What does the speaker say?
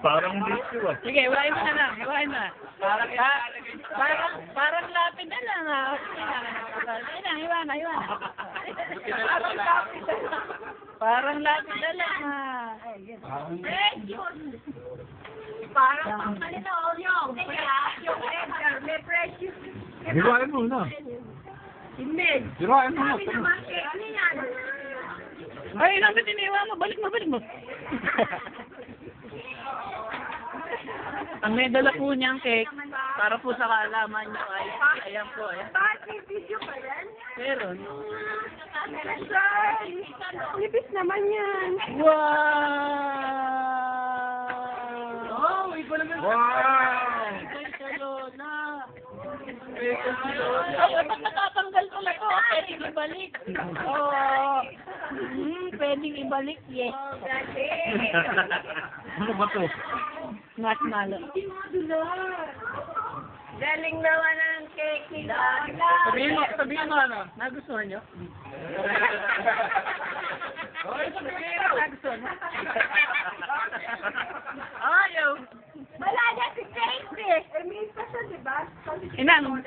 Parang dito ah. Sige, iwain mo na lang. Iwain mo na. Parang lapid na lang ah. Ayun na, iwan na, iwan na. Parang lapid na lang ah. Parang pangkalin na Oreo. Yung Edgar, may precious. Hiwain mo na. Imig. Hiwain mo na. Sabi naman, ano yan? Ay, lapid iniwan mo. Balik mo, balik mo. Ang may dala po niyang cake, para po sa kaalaman niyo ay, ayan po, ayan. Bakit may video pa yan? Meron. Nipis naman yan. Wow! Oh, iba naman. Wow! Ay, Salona. Ay, ba't natatanggal ko na to? Pwedeng ibalik. Oo. Pwedeng ibalik, yes. Ano ba to? Marshmallow. Galing naman ang cake ni Dada. Sabihin mo ano, nagustuhan niyo? Sabihin mo, nagustuhan mo? Ayaw. Wala na si Cake eh. Eh, may isa siya, diba? Inan,